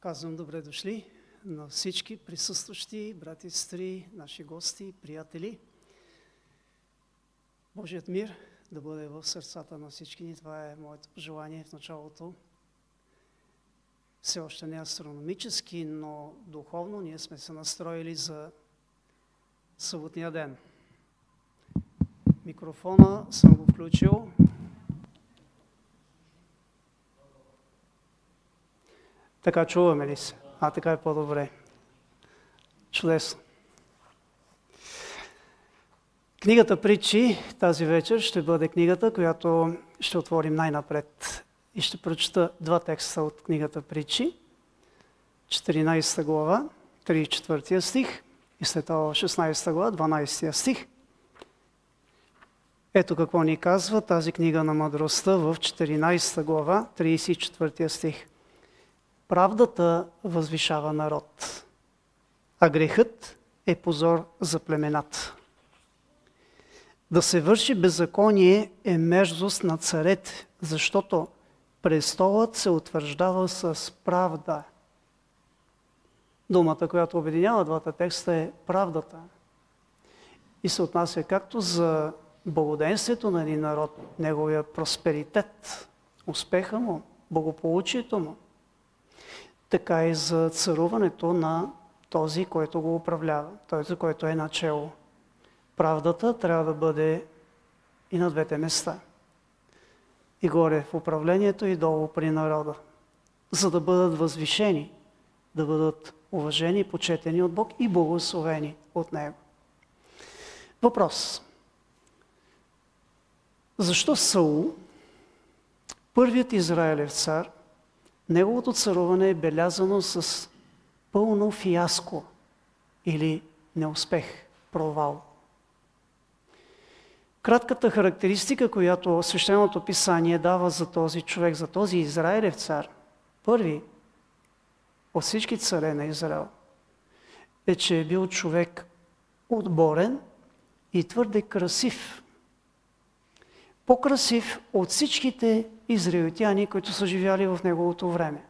Казвам добре дошли на всички присъстващи, брати и сестри, наши гости, приятели. Божият мир да бъде в сърцата на всички ни. Това е моето пожелание в началото. Все още не астрономически, но духовно ние сме се настроили за съботния ден. Микрофона съм го включил. Така чуваме ли се? Така е по-добре. Чудесно. Книгата Притчи тази вечер ще бъде книгата, която ще отворим най-напред. И ще прочета два текста от книгата Притчи. 14 глава, 34 стих и след това 16 глава, 12 стих. Ето какво ни казва тази книга на мъдростта в 14 глава, 34 стих. Правдата възвишава народ, а грехът е позор за племената. Да се върши беззаконие е мерзост на царете, защото престолът се утвърждава с правда. Думата, която обединява двата текста, е правдата. И се отнася както за благоденствието на един народ, неговия просперитет, успеха му, благополучието му, така и за царуването на този, който го управлява, този, който е начело. Правдата трябва да бъде и на двете места. И горе в управлението, и долу при народа. За да бъдат възвишени, да бъдат уважени, почетени от Бог и благословени от Него. Въпрос. Защо Саул, първият израилев цар, неговото царуване е белязано с пълно фиаско или неуспех, провал? Кратката характеристика, която Свещеното писание дава за този човек, за този израилев цар, първи от всички царе на Израел, е, че е бил човек отборен и твърде красив. По-красив от всичките израелтяни, които са живяли в неговото време.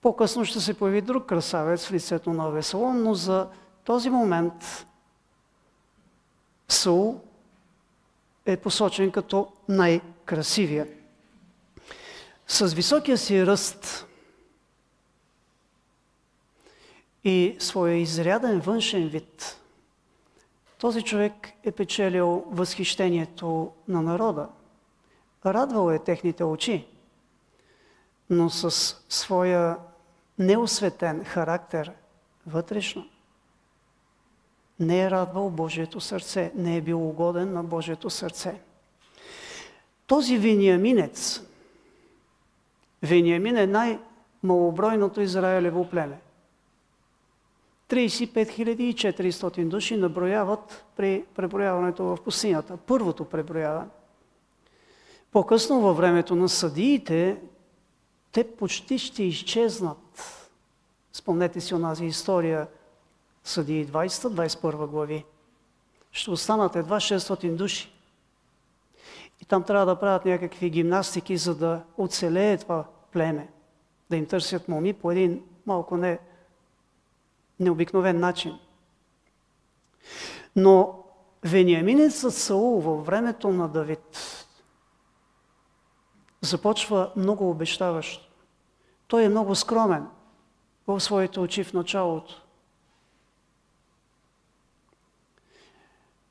По-късно ще се появи друг красавец в лицето на Авесалом, но за този момент Саул е посочен като най-красивия. С високия си ръст и своя изряден външен вид, този човек е печелил възхищението на народа. Радвал е техните очи, но с своя неосветен характер вътрешно не е радвал Божието сърце, не е бил угоден на Божието сърце. Този Вениаминец, Вениамин е най-малобройното Израилево племе. 35 400 души наброяват при преброяването в пустинята. Първото преброяване. По-късно във времето на съдиите, те почти ще изчезнат. Спомнете си онази история, Съдии 20-21 глави. Ще останат едва 600 души. И там трябва да правят някакви гимнастики, за да оцелее това племе. Да им търсят моми по един малко необикновен начин. Но Вениаминецът Саул във времето на Давид започва много обещаващо. Той е много скромен в своите очи в началото.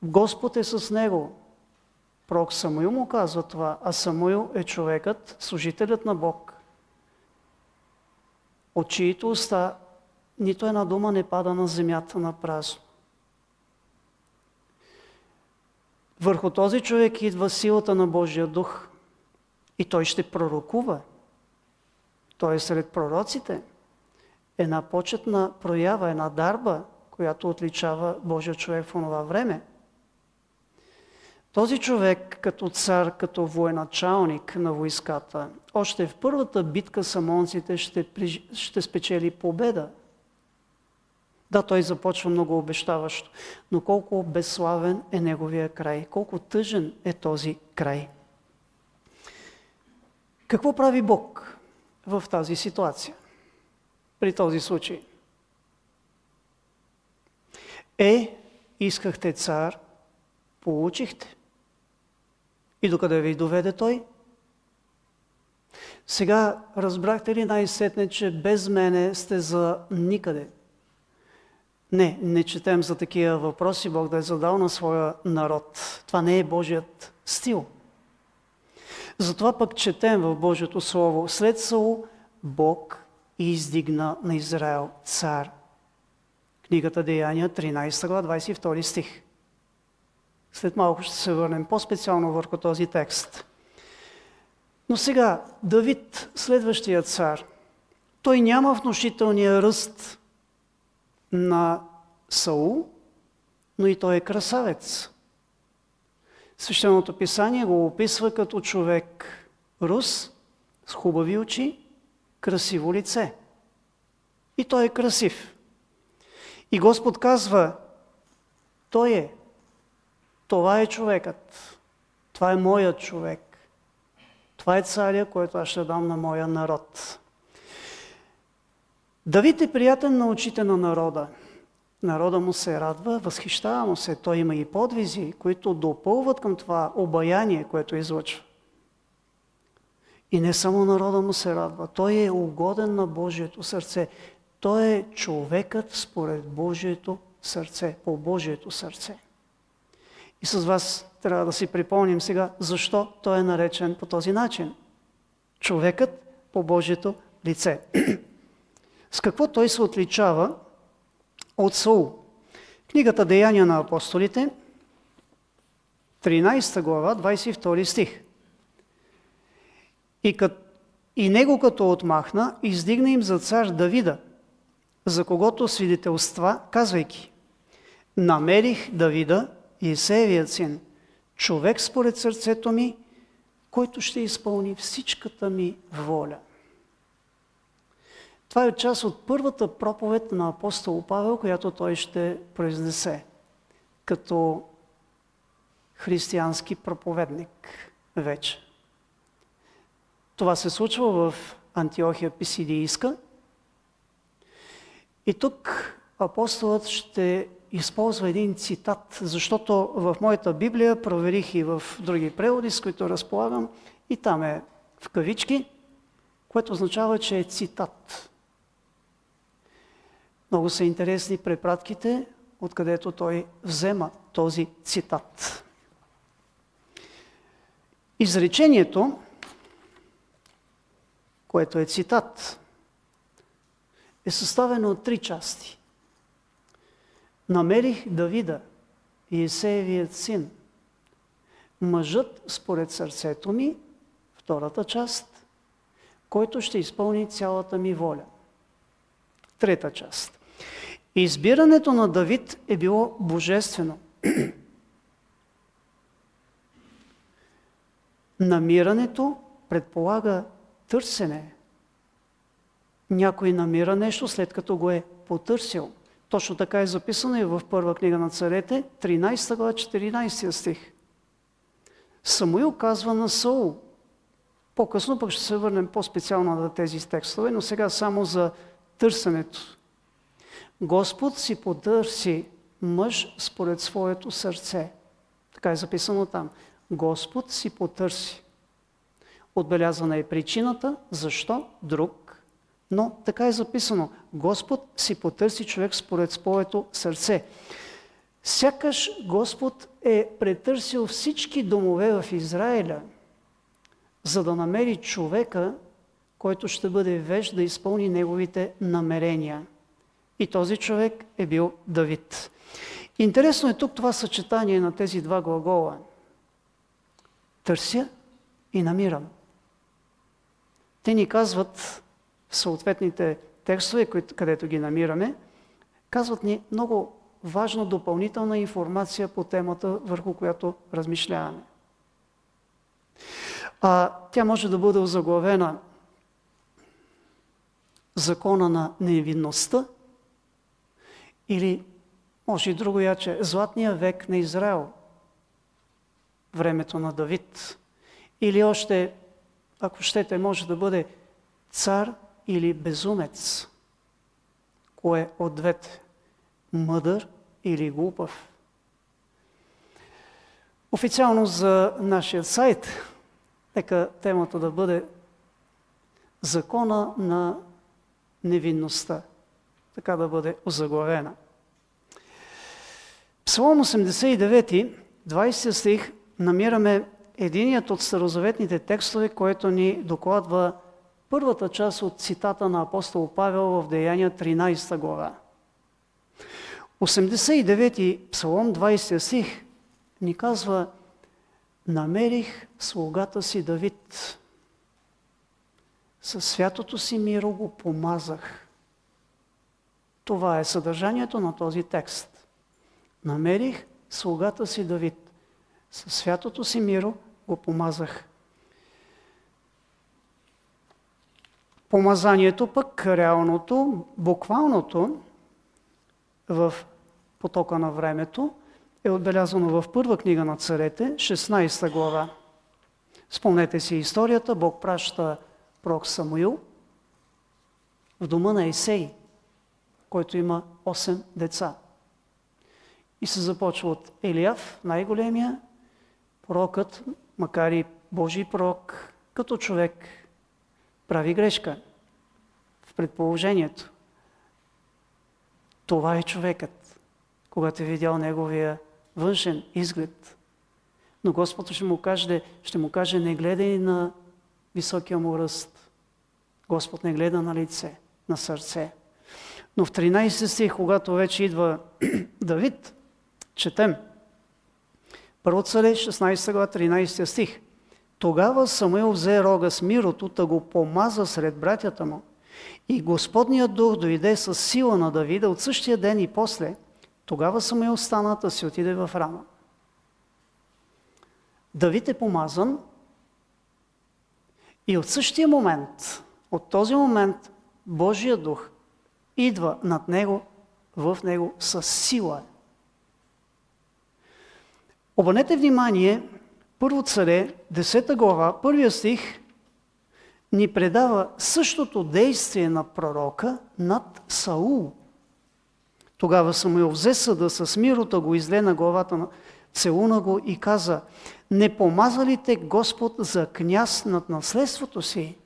Господ е с него. Пророк Самуил му казва това, а Самуил е човекът, служителят на Бог, от чието уста нито една дума не пада на земята на празно. Върху този човек идва силата на Божия дух и той ще пророкува. Той е сред пророците. Една почетна проява, една дарба, която отличава Божия човек в онова време. Този човек като цар, като военачалник на войската, още в първата битка с амонците ще спечели победа. Да, той започва много обещаващо, но колко безславен е неговия край, колко тъжен е този край. Какво прави Бог в тази ситуация? при този случай? Искахте цар, получихте. И докъде ви доведе той? Сега разбрахте ли най-сетне, че без мене сте за никъде? Не четем за такива въпроси, Бог да е задал на своя народ. Това не е Божият стил. Затова пък четем в Божието Слово: след Саул Бог издигна на Израел цар. Книгата Деяния, 13 глава, 22 стих. След малко ще се върнем по-специално върху този текст. Но сега, Давид, следващия цар, той няма внушителния ръст на Саул, но и той е красавец. Свещеното писание го описва като човек рус, с хубави очи, красиво лице. И той е красив. И Господ казва: това е човекът, това е моят човек. Това е царя, който аз ще дам на моя народ. Давид е приятен на очите на народа. Народа му се радва, възхищава му се. Той има и подвизи, които допълват към това обаяние, което излъчва. И не само народа му се радва. Той е угоден на Божието сърце. Той е човекът според Божието сърце, по Божието сърце. И с вас трябва да си припомним сега, защо той е наречен по този начин. Човекът по Божието лице. С какво той се отличава от Саул? Книгата Деяния на апостолите, 13 глава, 22 стих. И него като отмахна, издигна им за цар Давида, за когото свидетелства, казвайки: намерих Давида, Йесеевият син, човек според сърцето ми, който ще изпълни всичката ми воля. Това е част от първата проповед на апостол Павел, която той ще произнесе като християнски проповедник вече. Това се случва в Антиохия Писидийска. И тук апостолът ще използва един цитат, защото в моята Библия проверих и в други преводи, с които разполагам, и там е в кавички, което означава, че е цитат. Много са интересни препратките, откъдето той взема този цитат. Изречението, което е цитат, е съставено от 3 части. Намерих Давида, Йесеевият син, мъжът според сърцето ми, втората част, който ще изпълни цялата ми воля. Трета част. Избирането на Давид е било божествено. Намирането предполага търсене. Някой намира нещо, след като го е потърсил. Точно така е записано и в първа книга на царете, 13 глава, 14 стих. Самуил казва на Саул. По-късно пък ще се върнем по-специално на тези текстове, но сега само за търсенето. Господ си потърси мъж според своето сърце. Така е записано там. Господ си потърси. Отбелязана е причината, защо друг, но така е записано. Господ си потърси човек според своето сърце. Сякаш Господ е претърсил всички домове в Израиля, за да намери човека, който ще бъде вещ да изпълни неговите намерения. И този човек е бил Давид. Интересно е тук това съчетание на тези 2 глагола. Търся и намирам. Те ни казват в съответните текстове, където ги намираме, казват ни много важна допълнителна информация по темата, върху която размишляваме. Тя може да бъде озаглавена закона на невинността или, може и друго яче, златния век на Израел, времето на Давид. Или още, ако щете, може да бъде цар или безумец. Кое от двете? Мъдър или глупав? Официално за нашия сайт, нека темата да бъде Закона на невинността. Така да бъде озаглавена. Псалом 89, 20 стих, намираме единият от старозаветните текстове, който ни докладва първата част от цитата на апостол Павел в Деяния 13 глава. 89 псалом 20 стих ни казва: намерих слугата си Давид. Със святото си миро го помазах. Това е съдържанието на този текст. Намерих слугата си Давид. Със святото си миро го помазах. Помазанието пък, реалното, буквалното в потока на времето е отбелязано в първа книга на царете, 16 глава. Спомнете си историята, Бог праща пророк Самуил в дома на Есей, който има 8 деца. И се започва от Елияв, най-големия. Пророкът, макар и Божий пророк, като човек, прави грешка в предположението. Това е човекът, когато е видял неговия външен изглед. Но Господ ще му каже, не гледай на високия му ръст. Господ не гледа на лице, на сърце. Но в 13 стих, когато вече идва Давид, четем. Първо царе, 16 глава, 13 стих. Тогава Самуил взе рога с мирото, да го помаза сред братята му. И Господният дух дойде с сила на Давида от същия ден и после. Тогава Самуил стана да си отиде в Рама. Давид е помазан и от същия момент, от този момент, Божия дух идва над него, в него с сила. Обърнете внимание, първо царе, 10 глава, първия стих, ни предава същото действие на пророка над Саул. Тогава Самуил взе съда с мирота, го изле на главата, целуна го и каза: не помаза ли те Господ за княз над наследството си?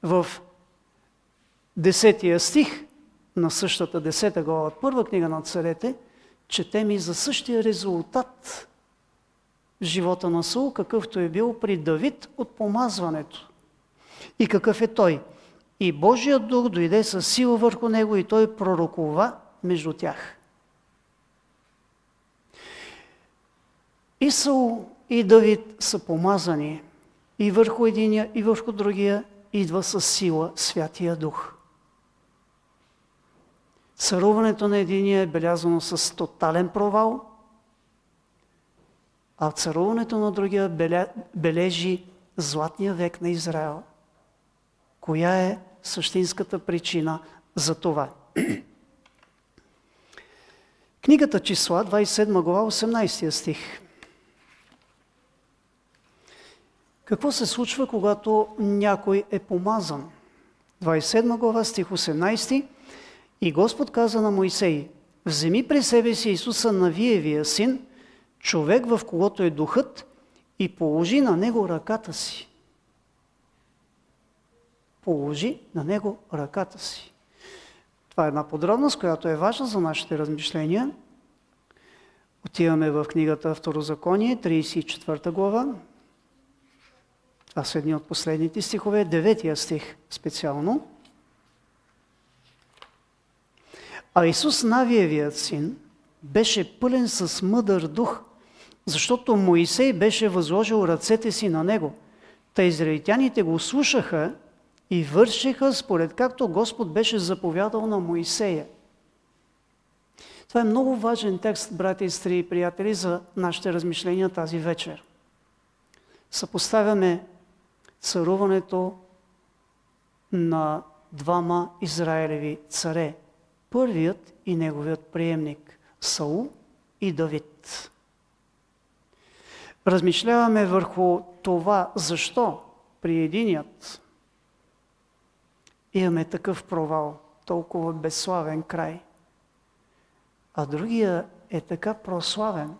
В 10 стих на същата 10 глава от първа книга на царете четем и за същия резултат в живота на Саул, какъвто е бил при Давид от помазването. И какъв е той? И Божият дух дойде със сила върху него и той пророкува между тях. И Саул, и Давид са помазани и върху единия, и върху другия идва със сила Святия Дух. Царуването на единия е белязано с тотален провал, а царуването на другия бележи златния век на Израел. Коя е същинската причина за това? Книгата Числа, 27 глава, 18 стих. Какво се случва, когато някой е помазан? 27 глава, стих 18. И Господ каза на Моисей: вземи при себе си Исуса Навиевия син, човек, в когото е духът, и положи на него ръката си. Положи на него ръката си. Това е една подробност, която е важна за нашите размишления. Отиваме в книгата Второзаконие, 34 глава. Това са едни от последните стихове, 9 стих специално. А Исус Навиевият син беше пълен с мъдър дух, защото Моисей беше възложил ръцете си на него. Та израелтяните го слушаха и вършиха според както Господ беше заповядал на Моисея. Това е много важен текст, братя и сестри и приятели, за нашите размишления тази вечер. Съпоставяме царуването на двама Израелеви царе. Първият и неговият приемник Саул и Давид. Размишляваме върху това, защо при единият имаме такъв провал, толкова безславен край. А другия е така прославен.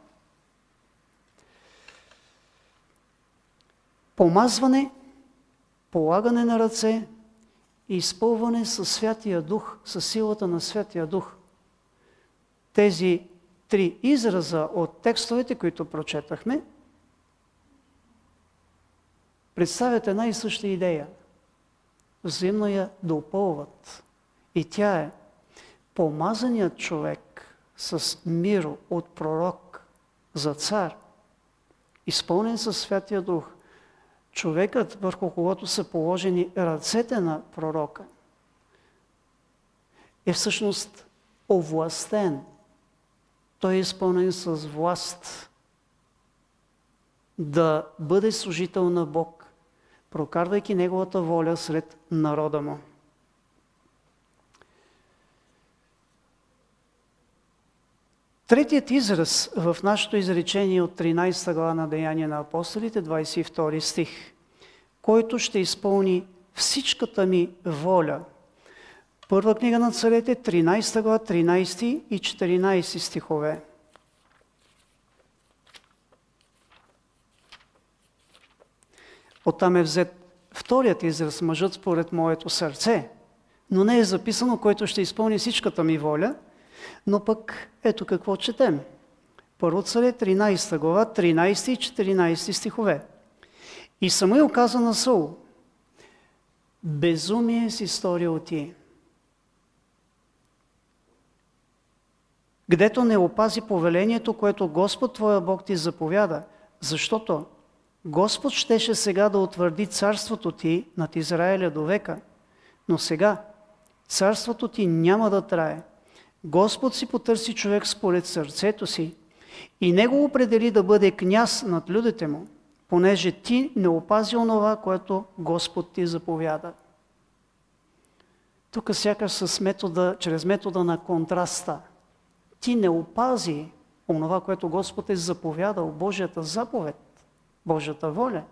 Помазване, полагане на ръце и изпълване със Святия Дух, със силата на Святия Дух. Тези три израза от текстовете, които прочетахме, представят една и съща идея. Взаимно я допълват. И тя е: помазаният човек с миро от пророк за цар, изпълнен със Святия Дух, човекът, върху когото са положени ръцете на пророка, е всъщност овластен. Той е изпълнен с власт да бъде служител на Бог, прокарвайки Неговата воля сред народа му. Третият израз в нашето изречение от 13 глава на Деяния на апостолите, 22 стих, който ще изпълни всичката ми воля. Първа книга на царете, 13 глава, 13 и 14 стихове. Оттам е взет вторият израз, мъжът според моето сърце, но не е записано, който ще изпълни всичката ми воля, но пък ето какво четем. Първо царе, 13 глава, 13 и 14 стихове. И Самуил каза на Саул: безумие си сторил ти, гдето не опази повелението, което Господ твоя Бог ти заповяда, защото Господ щеше сега да утвърди царството ти над Израиля до века, но сега царството ти няма да трае. Господ си потърси човек според сърцето си и него определи да бъде княз над людите му, понеже ти не опази онова, което Господ ти заповяда. Тук сякаш чрез метода на контраста. Ти не опази онова, което Господ е заповядал, Божията заповед, Божията воля.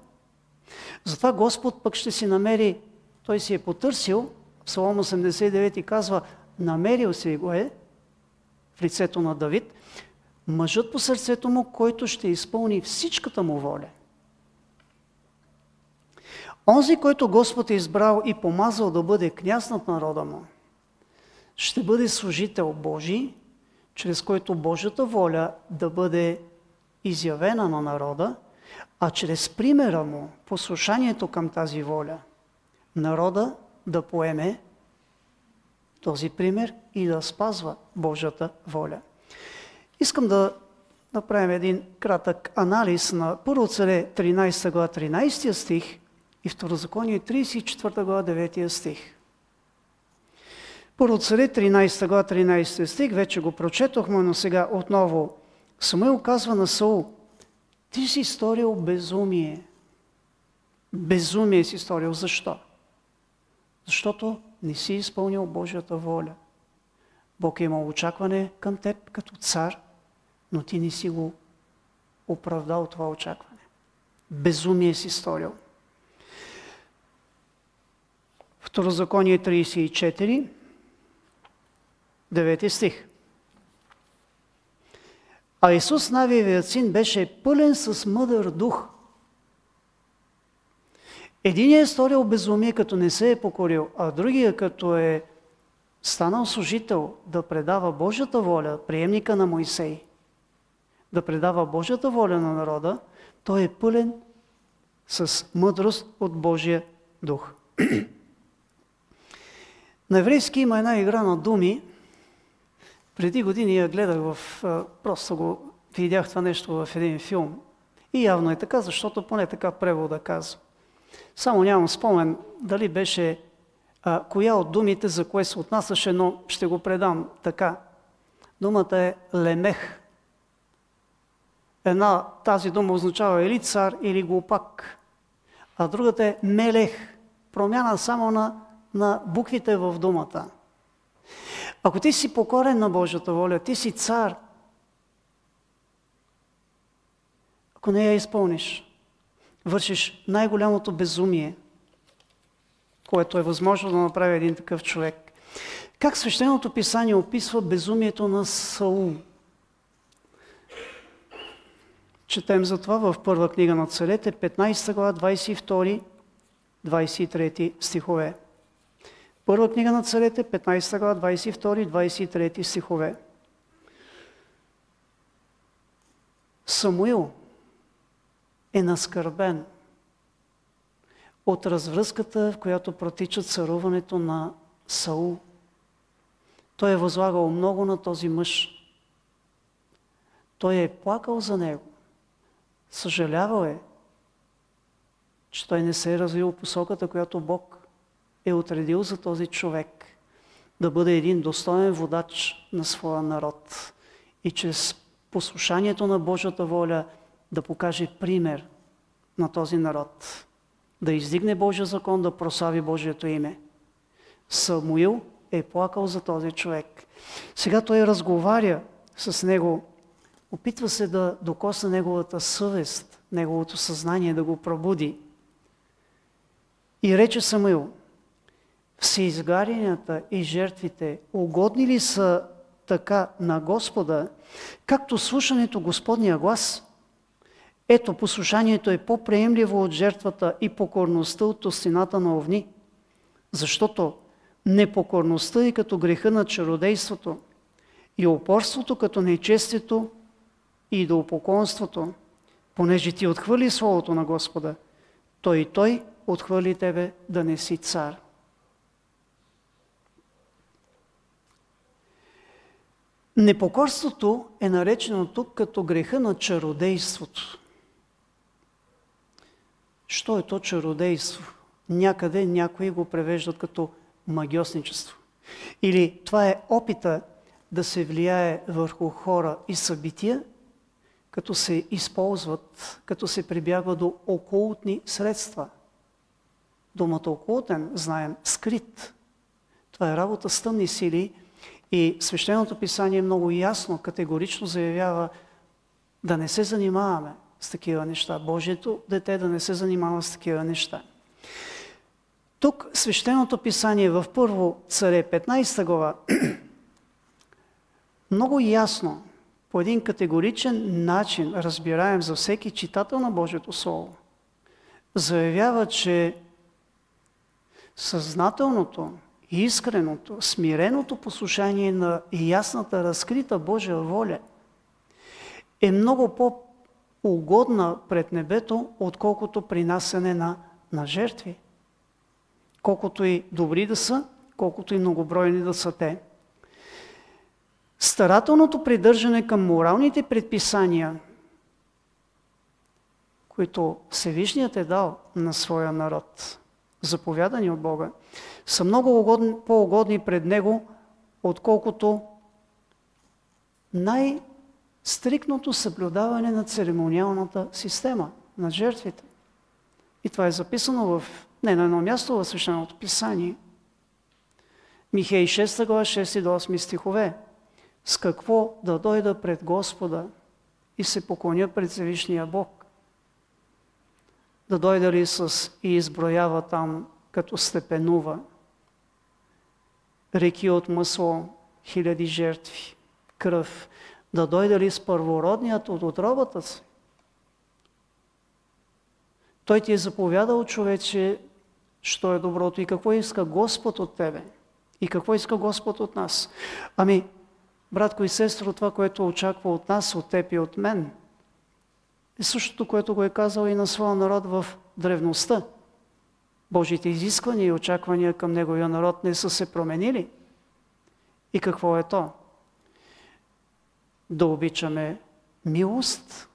Затова Господ пък ще си намери, той си е потърсил, Псалом 89 казва, намерил си го е в лицето на Давид, мъжът по сърцето му, който ще изпълни всичката му воля. Онзи, който Господ е избрал и помазал да бъде княз над народа му, ще бъде служител Божий, чрез който Божията воля да бъде изявена на народа, а чрез примера му, послушанието към тази воля, народа да поеме този пример и да спазва Божията воля. Искам да направим един кратък анализ на Първо царе 13 глава 13 стих и Второзаконие 34 глава 9 стих. Първо царе 13 глава 13 стих, вече го прочетохме, но сега отново Самуил казва на Саул: ти си сторил безумие. Безумие си сторил. Защо? Защото не си изпълнил Божията воля. Бог е имал очакване към теб като цар, но ти не си го оправдал това очакване. Безумие си сторил. Второзаконие 34, 9 стих. А Исус, Навиевият син, беше пълен с мъдър дух. Единият е сторил безумие, като не се е покорил, а другия, като е станал служител да предава Божията воля, приемника на Моисей, да предава Божията воля на народа, той е пълен с мъдрост от Божия дух. На еврейски има една игра на думи. Преди години я гледах просто го видях това нещо в един филм. И явно е така, защото поне така превода казва. Само нямам спомен дали беше коя от думите за кое се отнасяше, но ще го предам така. Думата е лемех. Тази дума означава или цар, или глупак. А другата е мелех. Промяна само на буквите в думата. Ако ти си покорен на Божията воля, ти си цар, ако не я изпълниш, вършиш най-голямото безумие, което е възможно да направи един такъв човек. Как Свещеното писание описва безумието на Саул? Четем за това в Първа книга на царете, 15 глава, 22-23 стихове. Първа книга на царете, 15 глава, 22-23 стихове. Самуил е наскърбен от развръзката, в която протича царуването на Саул. Той е възлагал много на този мъж. Той е плакал за него. Съжалявал е, че той не се е развил в посоката, която Бог е отредил за този човек, да бъде един достоен водач на своя народ и чрез послушанието на Божията воля да покаже пример на този народ, да издигне Божия закон, да прослави Божието име. Самуил е плакал за този човек. Сега той разговаря с него, опитва се да докосне неговата съвест, неговото съзнание, да го пробуди. И рече Самуил: всеизгарянията и жертвите угодни ли са така на Господа, както слушането Господния глас? Ето, послушанието е по-приемливо от жертвата и покорността от остината на овни, защото непокорността е като греха на чародейството и упорството като нечестието и идолопоклонството, понеже ти отхвърли словото на Господа, той и той отхвърли тебе да не си цар. Непокорството е наречено тук като греха на чародейството. Що е то чародейство? Някъде някои го превеждат като магьосничество. Или това е опита да се влияе върху хора и събития, като се използват, като се прибягва до окултни средства. Думата окултен, знаем, скрит. Това е работа с тъмни сили и Свещеното писание много ясно, категорично заявява да не се занимаваме с такива неща. Божието дете да не се занимава с такива неща. Тук Свещеното писание в Първо царе, 15 глава, много ясно, по един категоричен начин, разбираем за всеки читател на Божието Слово, заявява, че съзнателното, искреното, смиреното послушание на ясната, разкрита Божия воля е много по-угодна пред небето, отколкото принасяне на жертви. Колкото и добри да са, колкото и многобройни да са те. Старателното придържане към моралните предписания, които Всевишният е дал на своя народ, заповядани от Бога, са много по-угодни пред Него, отколкото най-стриктното съблюдаване на церемониалната система, на жертвите. И това е записано не на едно място в Свещеното писание. Михей 6 глава 6 до 8 стихове. С какво да дойда пред Господа и се поклоня пред Всевишния Бог? Да дойда ли и изброява там, като степенува, реки от масло, хиляди жертви, кръв, да дойда ли с първородният от утробата си? Той ти е заповядал, човече, що е доброто и какво иска Господ от тебе и какво иска Господ от нас. Ами, братко и сестро, това, което очаква от нас, от теб и от мен, е същото, което го е казал и на своя народ в древността. Божите изисквания и очаквания към неговия народ не са се променили. И какво е то? Да обичаме милост,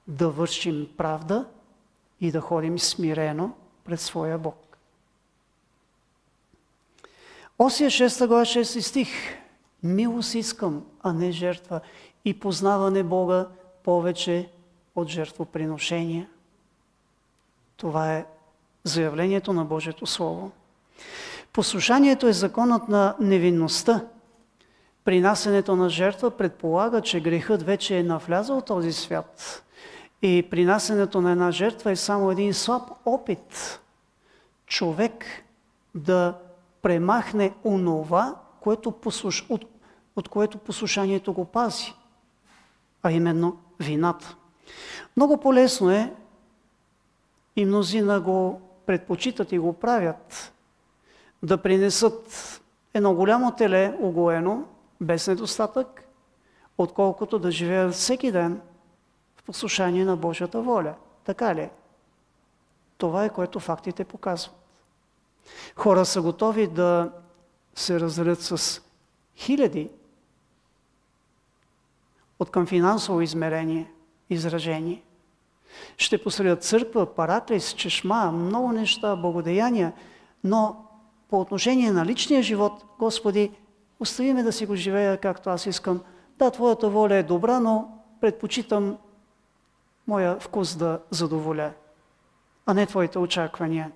да вършим правда и да ходим смирено пред своя Бог. Осия 6 глава 6 стих. Милост искам, а не жертва, и познаване Бога повече от жертвоприношения. Това е заявлението на Божието Слово. Послушанието е законът на невинността. Принасенето на жертва предполага, че грехът вече е навлязъл в този свят. И принасенето на една жертва е само един слаб опит човек да премахне онова, от което послушанието го пази, а именно вината. Много по-лесно е, и мнозина го предпочитат и го правят, да принесат едно голямо теле, огоено, без недостатък, отколкото да живеят всеки ден в послушание на Божията воля. Така ли? Това е, което фактите показват. Хора са готови да се разделят с хиляди от към финансово изражение. Ще построят църква, параклис, чешма, много неща, благодеяния, но по отношение на личния живот, Господи, остави ме да си го живея както аз искам. Да, Твоята воля е добра, но предпочитам моя вкус да задоволя, а не Твоите очаквания.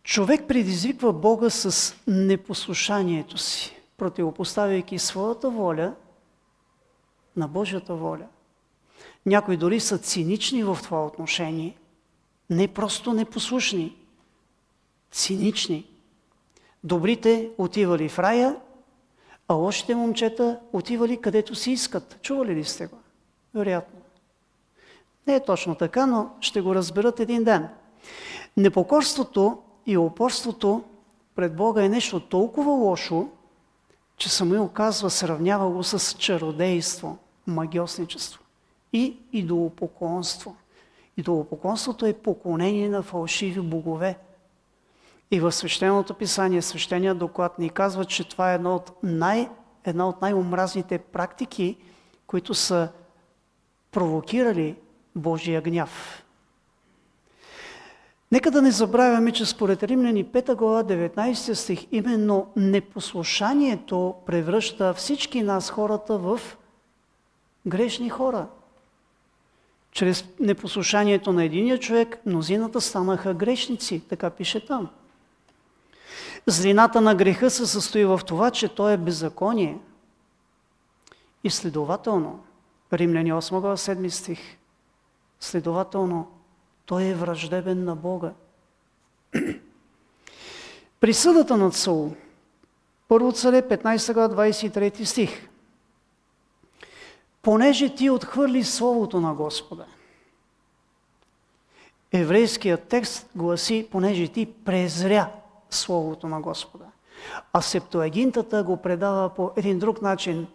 Човек предизвиква Бога с непослушанието си, противопоставяйки своята воля на Божията воля. Някои дори са цинични в това отношение, не просто непослушни, цинични. Добрите отивали в рая, а лошите момчета отивали където си искат. Чували ли сте го? Вероятно. Не е точно така, но ще го разберат един ден. Непокорството и упорството пред Бога е нещо толкова лошо, че Самуил казва, сравнява го с чародейство, магьосничество и идолопоклонство. Идолопоклонството е поклонение на фалшиви богове. И в Свещеното писание, Свещеният доклад ни казва, че това е една от най-омразните практики, които са провокирали Божия гняв. Нека да не забравяме, че според Римляни 5 глава 19 стих, именно непослушанието превръща всички нас, хората, в грешни хора. Чрез непослушанието на единия човек, мнозината станаха грешници, така пише там. Злината на греха се състои в това, че той е беззаконие. И следователно, Римляни 8 глава 7 стих, следователно, той е враждебен на Бога. Присъдата над Саул. Първо царе, 15 глава, 23 стих. Понеже ти отхвърли Словото на Господа. Еврейският текст гласи, понеже ти презря Словото на Господа. А Септуагинтата го предава по един друг начин.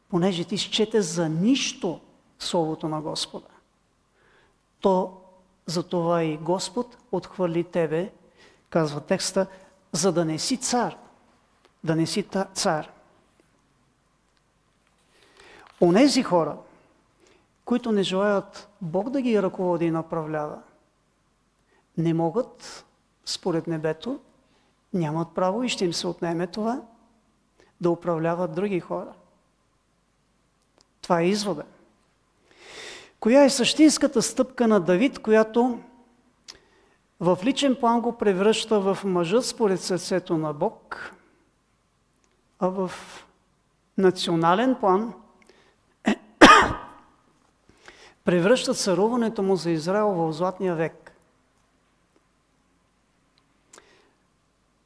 Понеже ти счете за нищо Словото на Господа, то затова и Господ отхвърли тебе, казва текста, за да не си цар. Да не си цар. Онези хора, които не желаят Бог да ги ръководи и направлява, не могат, според небето, нямат право и ще им се отнеме това, да управляват други хора. Това е извода. Коя е същинската стъпка на Давид, която в личен план го превръща в мъжа според сърцето на Бог, а в национален план превръща царуването му за Израел в Златния век.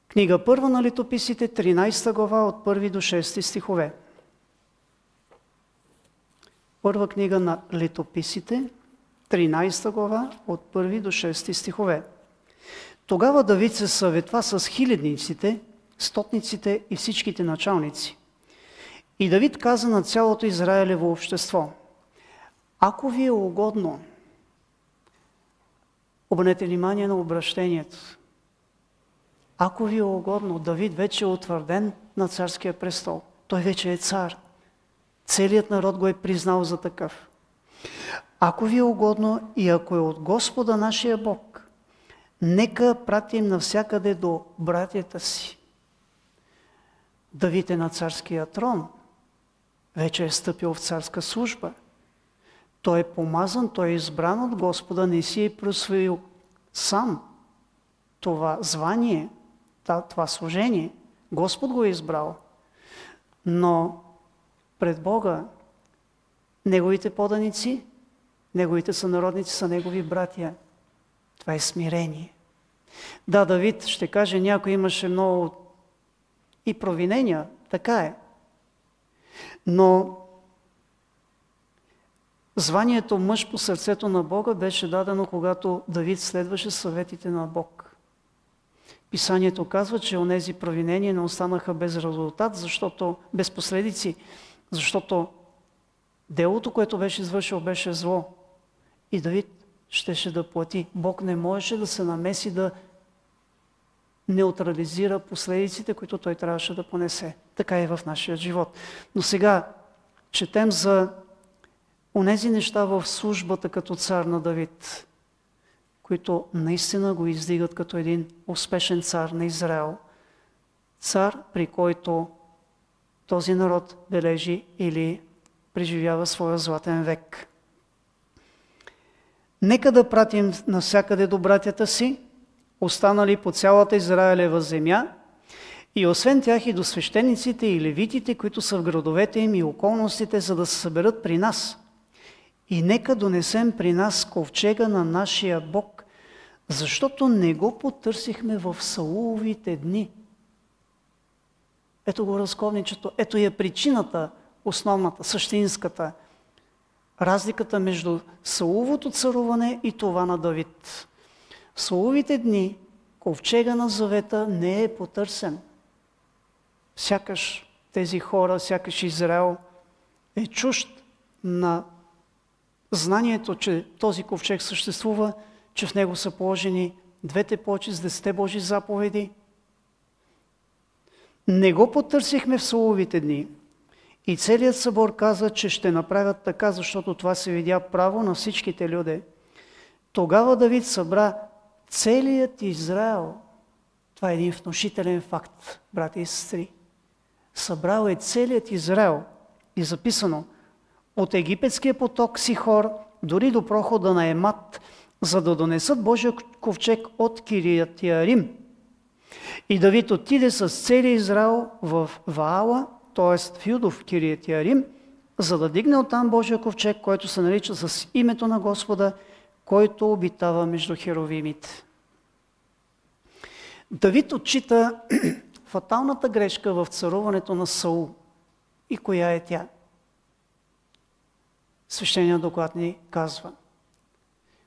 Книга 1 на Летописите, 13 глава от 1 до 6 стихове. Първа книга на Летописите, 13 глава от 1 до 6 стихове. Тогава Давид се съветва с хилядниците, стотниците и всичките началници. И Давид каза на цялото Израилево общество: ако ви е угодно, обърнете внимание на обращението. Ако ви е угодно, Давид вече е утвърден на царския престол. Той вече е цар. Целият народ го е признал за такъв. Ако ви е угодно и ако е от Господа нашия Бог, нека пратим навсякъде до братята си. Давид е на царския трон. Вече е стъпил в царска служба. Той е помазан, той е избран от Господа, не си е присвоил сам това звание, това служение. Господ го е избрал. Но пред Бога неговите поданици, неговите сънародници са негови братя. Това е смирение. Да, Давид, ще каже някой, имаше много и провинения, така е. Но званието мъж по сърцето на Бога беше дадено, когато Давид следваше съветите на Бог. Писанието казва, че онези провинения не останаха без резултат, без последици, защото делото, което беше извършил, беше зло. И Давид щеше да плати. Бог не можеше да се намеси да неутрализира последиците, които той трябваше да понесе. Така е в нашия живот. Но сега четем за онези неща в службата като цар на Давид, които наистина го издигат като един успешен цар на Израел. Цар, при който този народ бележи или преживява своя златен век. Нека да пратим навсякъде до братята си, останали по цялата Израилева земя, и освен тях и до свещениците и левитите, които са в градовете им и околностите, за да се съберат при нас. И нека донесем при нас ковчега на нашия Бог, защото не го потърсихме в Сауловите дни. Ето го разковничето, ето е причината, основната, същинската. Разликата между Сауловото царуване и това на Давид. В Сауловите дни ковчега на завета не е потърсен. Сякаш тези хора, сякаш Израел е чужд на знанието, че този ковчег съществува, че в него са положени двете плочи с 10 Божи заповеди. Не го потърсихме в Сауловите дни. И целият събор каза, че ще направят така, защото това се видя право на всичките люди. Тогава Давид събра целият Израел. Това е един внушителен факт, брати и сестри. Събрал е целият Израел. И записано: от египетския поток Сихор, дори до прохода на Емат, за да донесат Божия ковчег от Кирият Ярим. И Давид отиде с целия Израел в Ваала, т.е. в Юдов Кирият Ярим, за да дигне оттам Божия ковчег, който се нарича с името на Господа, който обитава между херовимите. Давид отчита фаталната грешка в царуването на Саул. И коя е тя? Свещеният доклад ни казва: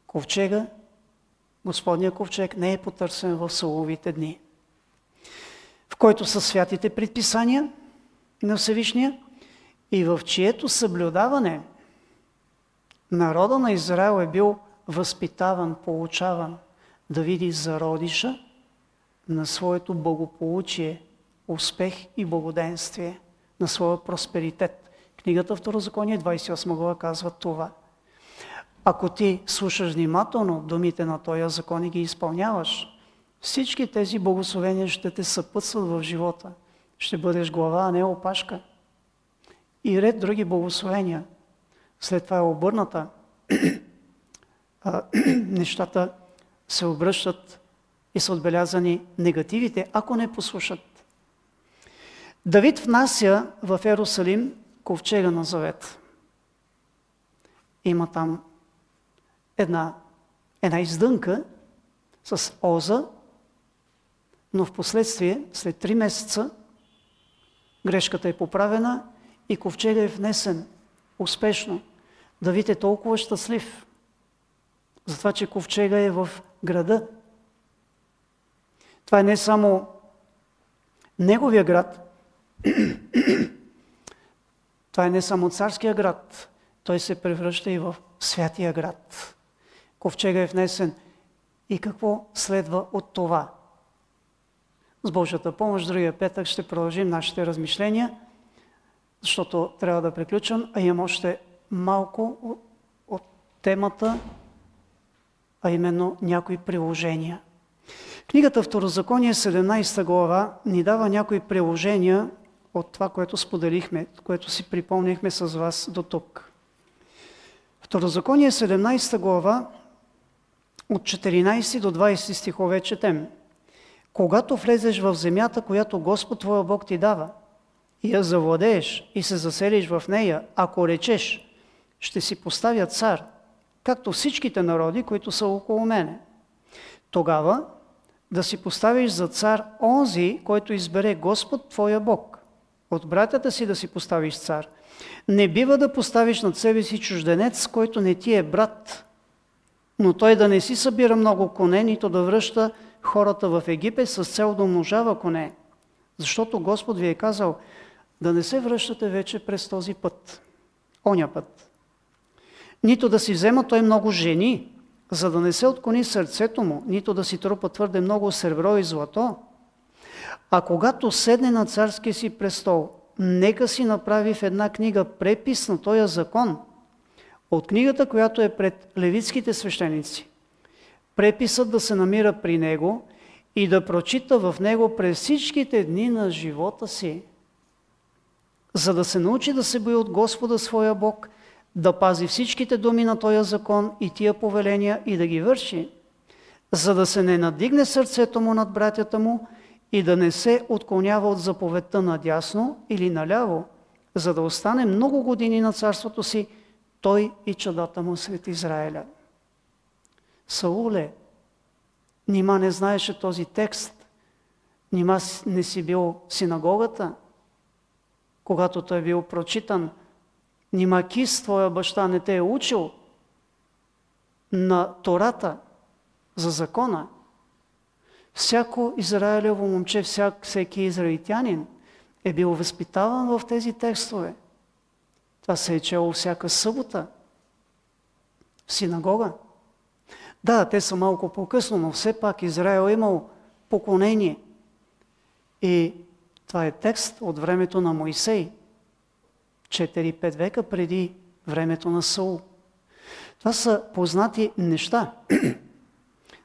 ковчега, Господния ковчег не е потърсен в Сауловите дни, в който са святите предписания на Всевишния и в чието съблюдаване народа на Израел е бил възпитаван, получаван да види зародиша на своето благополучие, успех и благоденствие, на своя просперитет. Книгата Второзаконие, 28 глава, казва това. Ако ти слушаш внимателно думите на този закон и ги изпълняваш, всички тези благословения ще те съпътстват в живота. Ще бъдеш глава, а не опашка. И ред други благословения. След това е обърната. Нещата се обръщат и са отбелязани негативите, ако не послушат. Давид внася в Ерусалим ковчега на завет. Има там една издънка с оза, но в последствие, след 3 месеца, грешката е поправена и ковчега е внесен успешно. Давид е толкова щастлив, затова че ковчега е в града. Това е не само неговия град, това е не само царския град, той се превръща и в святия град. Ковчега е внесен. И какво следва от това? С Божията помощ, другия петък ще продължим нашите размишления, защото трябва да приключвам, а имам още малко от темата, а именно някои приложения. Книгата Второзаконие, 17 глава, ни дава някои приложения от това, което споделихме, което си припомнихме с вас до тук. Второзаконие, 17 глава, от 14 до 20 стихове четем: когато влезеш в земята, която Господ твоя Бог ти дава, и я завладееш и се заселиш в нея, ако речеш: ще си поставя цар, както всичките народи, които са около мене, тогава да си поставиш за цар онзи, който избере Господ твоя Бог. От братята си да си поставиш цар. Не бива да поставиш над себе си чужденец, който не ти е брат, но той да не си събира много коне, нито да връща хората в Египет с цел да умножава коне. Защото Господ ви е казал да не се връщате вече през този път, оня път. Нито да си взема той много жени, за да не се отклони сърцето му, нито да си трупа твърде много сребро и злато. А когато седне на царския си престол, нека си направи в една книга препис на този закон, от книгата, която е пред левитските свещеници. Преписът да се намира при него и да прочита в него през всичките дни на живота си, за да се научи да се бои от Господа своя Бог, да пази всичките думи на този закон и тия повеления и да ги върши, за да се не надигне сърцето му над братята му и да не се отклонява от заповедта надясно или наляво, за да остане много години на царството си, той и чадата му сред Израиля. Сауле, нима не знаеше този текст? Нима не си бил в синагогата, когато той е бил прочитан? Нима Кис, твоя баща, не те е учил на Тората за закона? Всяко израилево момче, всеки израилтянин е бил възпитаван в тези текстове. Това се е чело всяка събота в синагога. Да, те са малко по-късно, но все пак Израел е имал поклонение. И това е текст от времето на Моисей, 4-5 века преди времето на Саул. Това са познати неща.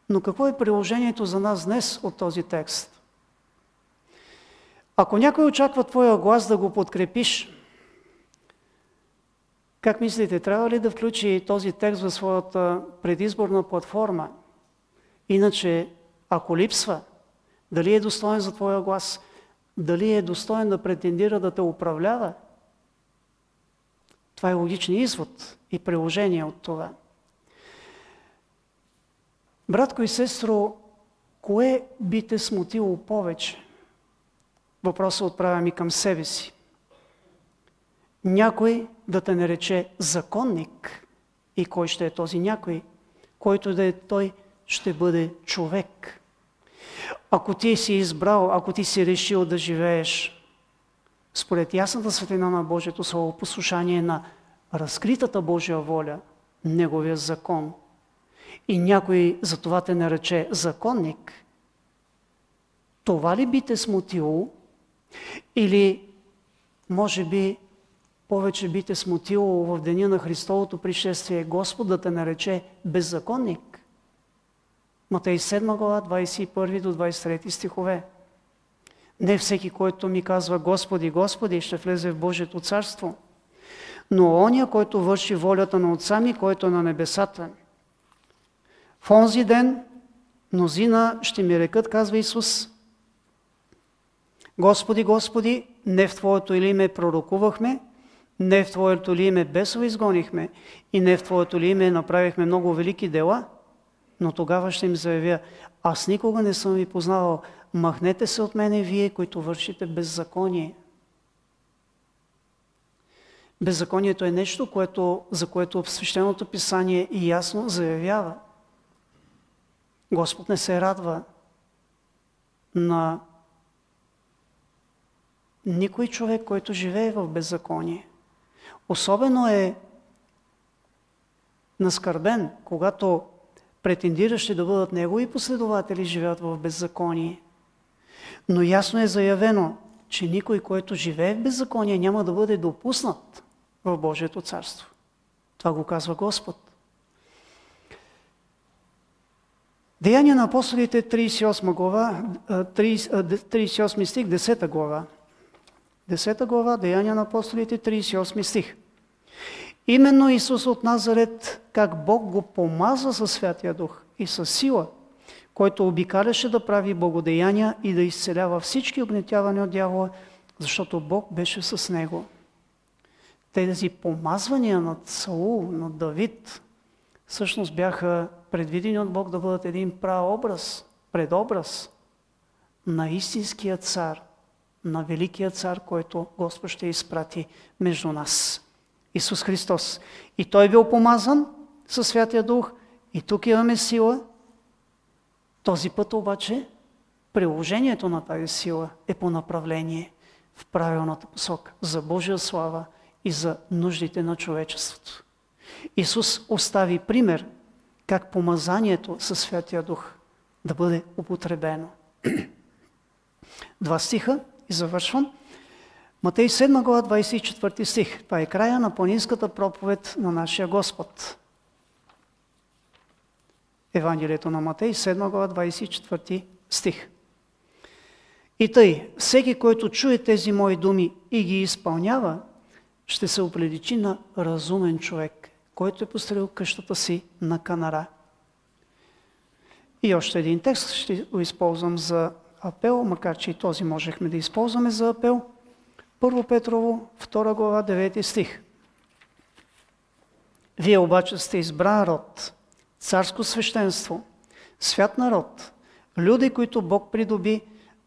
Но какво е приложението за нас днес от този текст? Ако някой очаква твоя глас да го подкрепиш, как мислите, трябва ли да включи този текст в своята предизборна платформа? Иначе, ако липсва, дали е достоен за твоя глас? Дали е достоен да претендира да те управлява? Това е логичен извод и приложение от това. Братко и сестро, кое би те смутило повече? Въпросът отправям и към себе си. Някой да те нарече законник. И кой ще е този някой? Който да е той, ще бъде човек. Ако ти си избрал, ако ти си решил да живееш според ясната светлина на Божието Слово, послушание на разкритата Божия воля, Неговия закон, и някой за това те нарече законник, това ли би те смутило? Или може би повече би те смутило в деня на Христовото пришествие Господ да те нарече беззаконник? Матей 7 глава, 21 до 23 стихове. Не всеки, който ми казва Господи, Господи, ще влезе в Божието царство, но оня, който върши волята на Отца ми, който е на небесата. В онзи ден мнозина ще ми рекат, казва Исус, Господи, Господи, не в Твоето ли име пророкувахме, не в Твоето ли име бесове изгонихме и не в Твоето ли име направихме много велики дела? Но тогава ще им заявя, аз никога не съм ви познавал, махнете се от мене вие, които вършите беззаконие. Беззаконието е нещо, за което в Свещеното писание и ясно заявява. Господ не се радва на никой човек, който живее в беззаконие. Особено е наскърбен, когато претендиращи да бъдат негови последователи живеят в беззаконие. Но ясно е заявено, че никой, който живее в беззаконие, няма да бъде допуснат в Божието царство. Това го казва Господ. Деяния на апостолите, 38 глава, 38 стих, 10 глава. 10 глава, Деяния на апостолите, 38 стих. Именно Исус от Назарет, как Бог го помаза със Святия Дух и със сила, който обикаляше да прави благодеяния и да изцелява всички огнетявани от дявола, защото Бог беше с него. Тези помазвания над Саул, над Давид, всъщност бяха предвидени от Бог да бъдат един прообраз предобраз на истинския цар, на великия цар, който Господ ще изпрати между нас. Исус Христос. И Той бил помазан със Святия Дух, и тук имаме сила. Този път обаче приложението на тази сила е по направление в правилната посока за Божия слава и за нуждите на човечеството. Исус остави пример как помазанието със Святия Дух да бъде употребено. 2 стиха и завършвам. Матей 7 глава 24 стих. Това е края на планинската проповед на нашия Господ. Евангелието на Матей 7 глава 24 стих. И тъй, всеки, който чуе тези мои думи и ги изпълнява, ще се оприличи на разумен човек, който е построил къщата си на канара. И още един текст ще го използвам за апел, макар че и този можехме да използваме за апел. 1 Петрово, 2 глава, 9 стих. Вие обаче сте избран род, царско свещенство, свят народ, люди, които Бог придоби,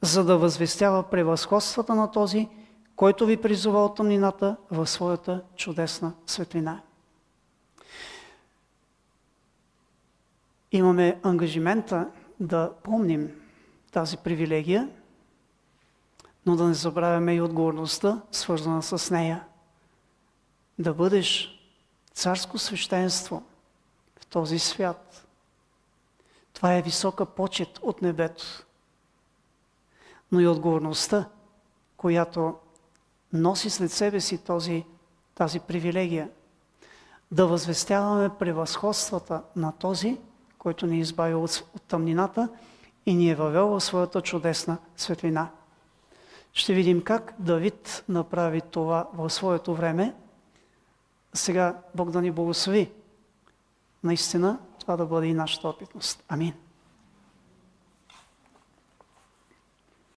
за да възвестява превъзходствата на този, който ви призова от тъмнината в своята чудесна светлина. Имаме ангажимента да помним тази привилегия, но да не забравяме и отговорността, свързана с нея. Да бъдеш царско свещенство в този свят. Това е висока почет от небето. Но и отговорността, която носи след себе си тази привилегия. Да възвестяваме превъзходствата на този, който ни избави от тъмнината и ни е въвел в своята чудесна светлина. Ще видим как Давид направи това в своето време. Сега Бог да ни благослови. Наистина, това да бъде и нашата опитност. Амин.